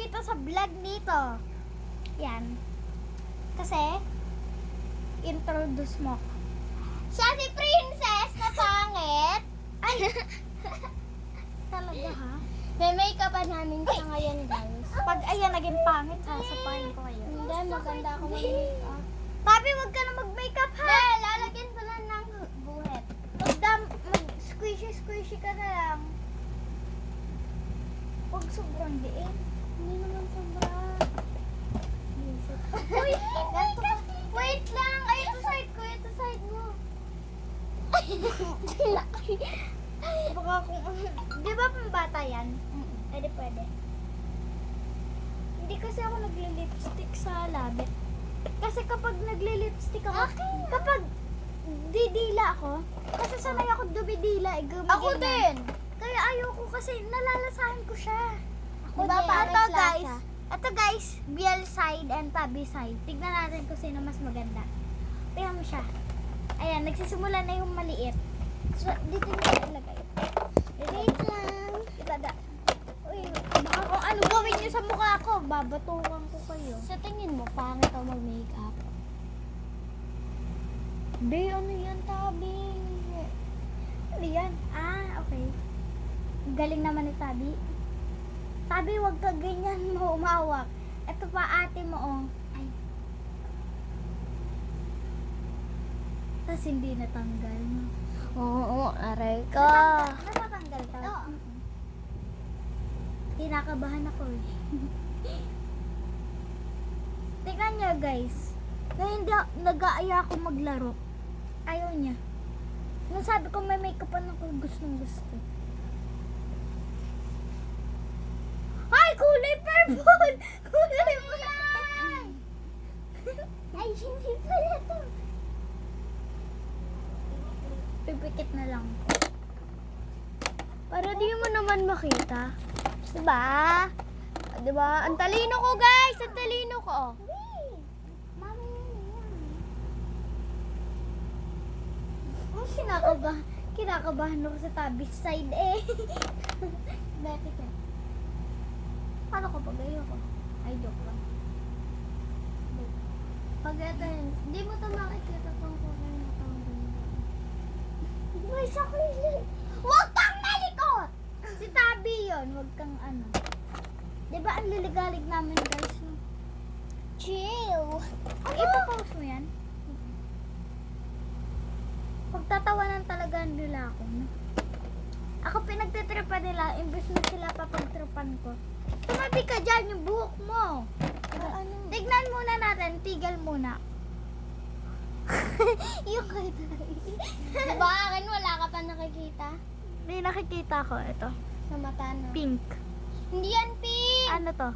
dito sa vlog nito. Yan. Kasi, introduce mo. Siya si Princess na pangit. Ay. Talaga ha? May make-upan namin siya ngayon, guys. Pag ayan naging pangit, sasapahin ko kayo. Hindi, maganda ako mag-make-up. Papi, wag ka na mag-makeup ha. Hindi, lalagyan ko lang ng buhet. Mag-squishy ka na lang. Huwag sobrang diin. Hindi naman sobra. Uy, wait lang. Ay, ito side ko. Ito side mo. Baka kung, di ba pambata yan? Pwede, pwede. Hindi kasi ako nagli-lipstick sa labi. Kasi kapag nagli-lipstick ako, kapag didila ako, kasi sanay ako dumidila, Ako din. Kaya ayoko kasi nalalasahan ko siya. Ako Diba din, pa? may klasa. Ito guys, Biel side and Tabi side. Tignan natin kung sino mas maganda. Tingnan mo siya. Ayan, nagsisimula na yung maliit. So, dito na ilagay. Wait lang. Itada. Uy, baka kung ano gawin niyo sa mukha ko, babatukan ko kayo. Sa tingin mo, pangit ako mag-makeup? Be, ano yan, Tabi? Ano yan? Ah, okay. Galing naman ni Tabi. Tabi, wag ka ganyan mo umawak. Ito pa ate mo, oh. Ay. Tapos hindi natanggal. Oo, aray ko. Natatanggal ka? Oo. Kinakabahan ako eh. Tingnan niyo guys. Na hindi nag-aaya ako maglaro. Ayaw niya. Nung sabi ko may makeupan ako, gustong gusto. Ay, kulay purple! Kulay pula! Ay, hindi pala to. Pipikit na lang. Para di mo naman makita. Diba? Diba? Ang talino ko, guys! Ang talino ko. Mami, yan. Kinakabahan ako sa Tabi side eh. Dati ka. Paano ko pag ayoko? Ay, joke lang. Pag ito yun, hindi mo ito makikita kung kulay na itong May sakli. Huwag kang malikot! Si Tabi yun. Huwag kang ano. Diba ang liligalig namin guys? No? chill. Ipapost mo yan? Pagtatawanan talaga nila ako. No? Ako pinagtitripan nila, imbes na sila papagtripan ko. Tumabi ka dyan, yung buhok mo. Ano? Tignan muna natin, tigal muna. Yung kay Diba akin wala ka pa nakikita? May nakikita ko, ito. Sa mata, no? Pink. Hindi yan pink! Ano to?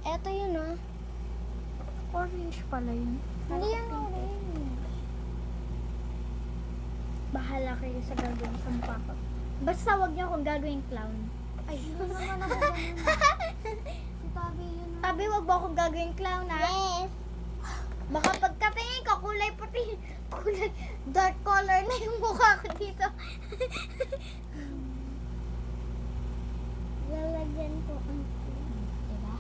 Eto yun, oh. Orange pala yun. Hindi yan orange. Bahala kayo sa gagawin sa mukha ko. Basta wag niyo akong gagawing clown. Ay, yun naman ako ganun. Si Tabi yun. Tabi, wag mo akong gagawing clown, ha? Yes. Baka pagkatingin ko, kulay puti, kulay dark color na yung mukha ko dito. Lalagyan ko ang diba?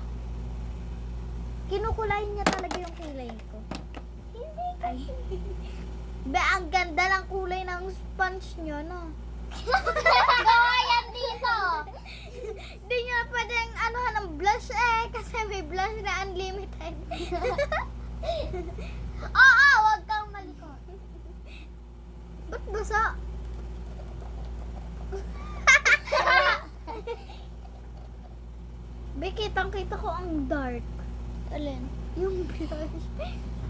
Kinukulayin niya talaga yung kulay ko. Hindi Ay. Be, ang ganda ng kulay ng sponge nyo, no? Gawa yan dito. Hindi nyo pwedeng anuhan ng blush eh, kasi may blush na unlimited. Oo, wag kang malikot. Ba't basa? Be, kitang-kita ko ang dark. Alin? Yung blush.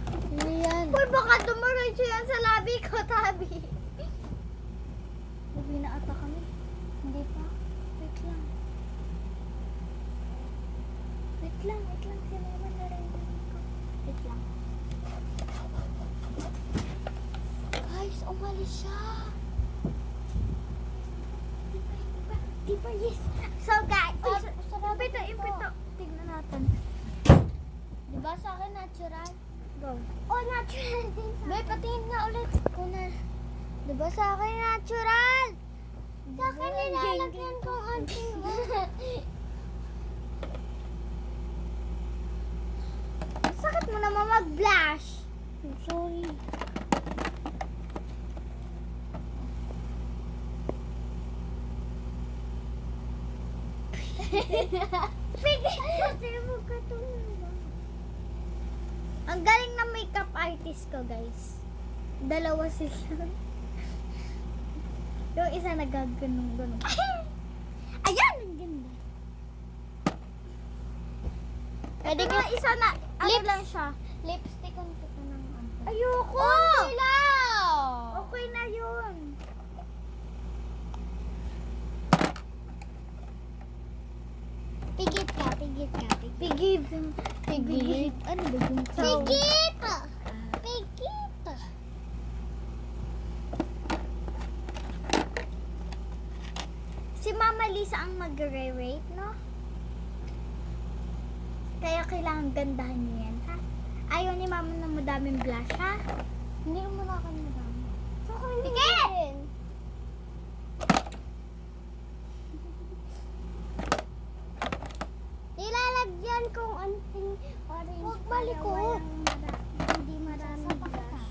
Hindi yan. Uy, baka dumiretso yan sa labi ko, Tabi. Uwi na ata kami. Hindi pa. Wait lang. Wait lang. Si Mama narinig ko. Wait lang. Guys, umalis siya. Diba, yes. So, guys. Sarap Impito. Tignan natin. Diba sa akin natural? Go. Oh, natural din sa akin. Patingin nga ulit. Kuna. Diba sa akin natural? Sa akin nilalagyan ko konting mag-blush. Sorry. Pigil kasi mo katulad. Ang galing na makeup artist ko, guys. Dalawa sila. Yung isa nagaganong-ganong. Ayan! Ang ganda. Pwede Ito ka, na isa na, ano Lips. lang siya. lipstick ang kita ng ano. Ayoko! Ilaw! Okay na yun. Pigit ka, pigit ka, Pigid. Pigit? Ano ba yung Pigit! Pigit! Si Mama Lisa ang magre-rate, no? Kaya kailangan gandahan niyo yan, ha? Ayaw ni Mama na madaming blush, ha? Hindi mo na kami madami. Pigit! Ilalagyan kong anting orange. Huwag malikot. Hindi maraming blush.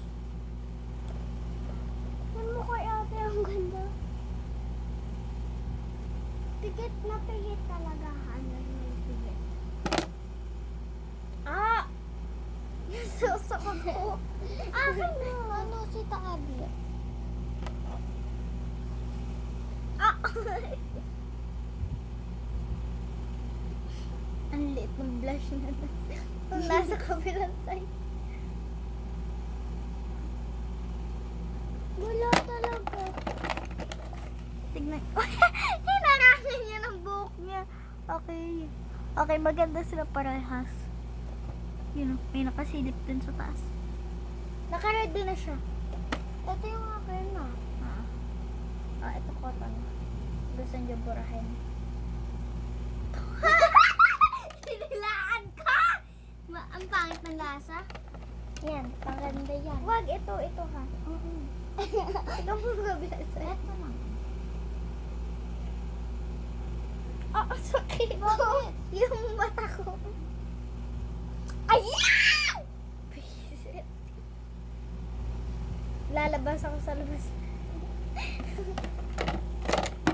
Yan mo kay ate ang ganda. Pigit na pigit talaga. Ano yung pigit? Ah! Nasusok ako. Akin na. Ano si Tabi? Ah! Ang liit ng blush na to. Kung nasa kabilang side. Wala talaga. Tignan. Hinarangan niya ng buhok niya. Okay. Okay, maganda sila parehas. Yun, may nakasilip dun sa taas. Naka-ready na siya. Ito yung akin na. Ito cotton. Gusto niyo burahin. Hinilaan ka! Ang pangit ng lasa. Yan, paganda yan. Wag, ito ha. Ikaw mo kabila sa Ito lang. sakit. Bakit? Yung mata ko. Ayan! Visit. Lalabas ako sa labas.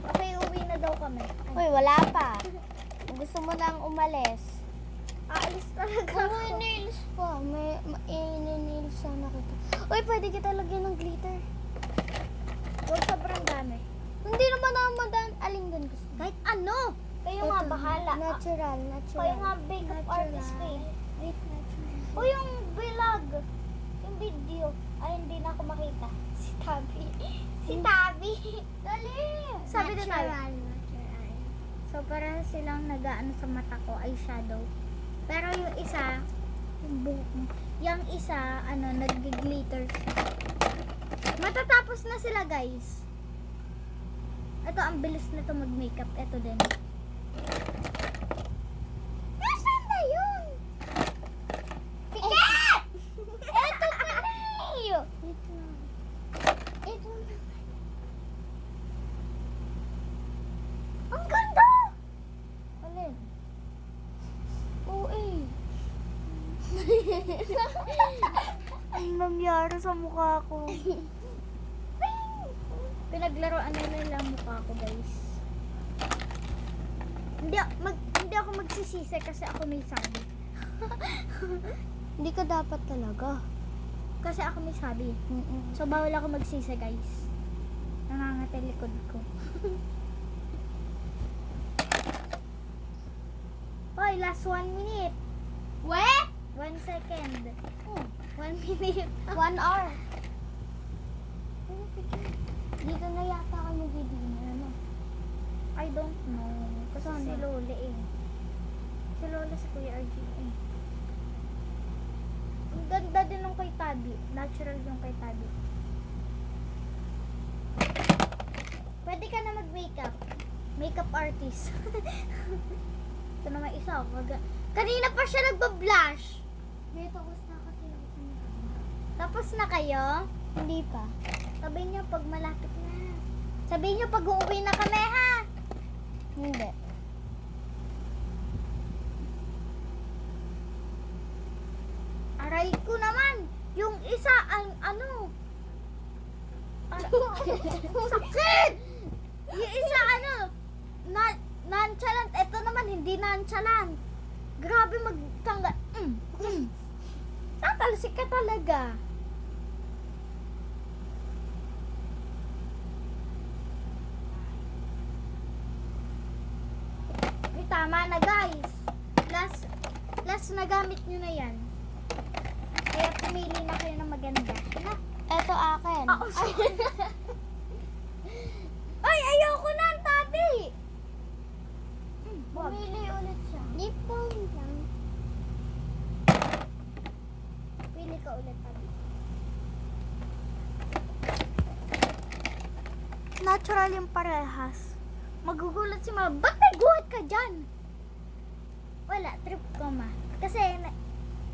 Okay, uwi na daw kami. Uy, wala pa. Gusto mo nang umalis. Aalis talaga Ano ako. nails pa? May nails sana kita. Uy, pwede kita lagyan ng glitter. Huwag sobrang dami. Hindi naman ako madan. Alin doon gusto? Kahit ano! Kayo nga Ito, bahala. Natural, natural. Kayo nga makeup artist ko eh. Wait, natural. O yung vlog, yung video, ay hindi na ako makita. Si Tabi. Si Tabi. Dali. Sabi na tayo. natural. So parang silang nag-ano sa mata ko, eyeshadow. Pero yung isa, yung buhok mo, yung isa, ano, nag-glitter siya. Matatapos na sila, guys. Ito, ang bilis na to mag-makeup. Ito din. Nasaan ba yun? Piket! Ito pala eh! Ito na. Ito na. Ang ganda! Alin? Oo eh. Ang nangyari sa mukha ko. Pinaglaruan nila ang mukha ko, guys. Hindi ako magsisisi kasi ako may sabi. Hindi ka dapat talaga. Kasi ako may sabi. So, bawal ako magsisi, guys. Nangangatay likod ko. Hoy, last 1 minute. We? 1 second. 1 minute. 1 hour. Dito na yata ako nag-dinner, ano? I don't know. Kasi Sana. si Lola eh. Si Lola si Kuya RG eh. Ang ganda din ng kay Tabi. Natural yung kay Tabi. Pwede ka na mag-makeup. Makeup artist. Ito naman isa. Kanina pa siya nagpa-blush. May tapos na kasi ako sa Tapos na kayo? Hindi pa. Sabihin niyo pag malapit na. Sabihin niyo pag uuwi na kami, ha? Hindi. Aray ko Sakit! Yung isa nonchalant. Ito naman hindi nonchalant. Grabe magtangga. Tatalsik ka talaga. Ay, tama na guys. Last na gamit nyo na yan. Kaya pumili na kayo ng maganda. Na? Eto akin. Oo. Ay, ayoko na ang tabi. Wag. Pumili ulit siya. Lip balm lang. Pili ka ulit tabi. Natural yung parehas. Magugulat si Mama. Ba't may guhit ka dyan? Wala, trip ko ma. Kasi,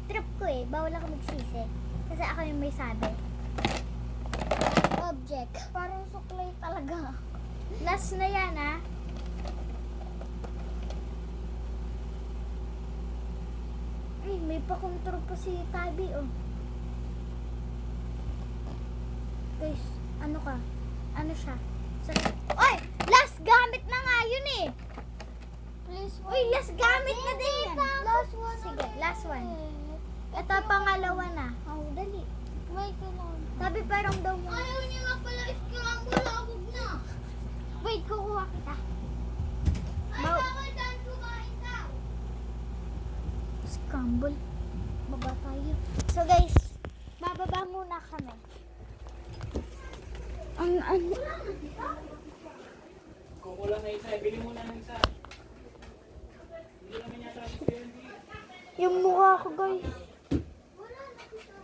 trip ko eh. Bawal ako magsisi. Kasi ako yung may sabi. Object. Parang suklay talaga. Last na yan, ha? Ay, may pakontrol pa si Tabi, oh. Guys, ano ka? Ano siya? Oy! Last gamit na nga yun, eh! Please, Uy, last gamit na din yan. Last one. Sige, last one. Ito, pangalawa na. Oh, dali. Wait ka lang. Tabi, parang daw mo. Ayaw niya nga pala scramble. Huwag na. Wait, kukuha kita. Ay, Mau- bawal dyan kumain daw. Scramble. Baba tayo. So guys, bababa muna kami. Ang Kukulang na isa, bili mo na ng isa. Hindi naman yata ang gusto yun. yung mukha ko guys.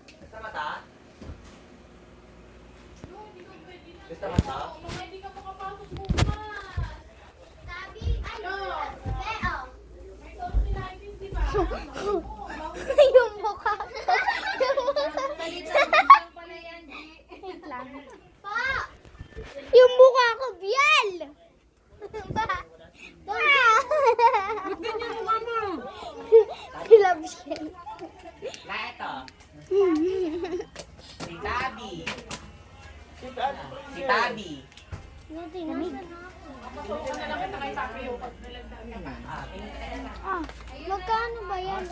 Gusto mata? Gusto mata? Tabi. Ay, Leo. yung mukha ko. Wait lang. Pa. Yung mukha ko, Biel! Ganyan mukha mo! Sila Biel. Na ito. Si Tabi. Si Tabi. Lamig. Ah, Ah, magkano ba yan?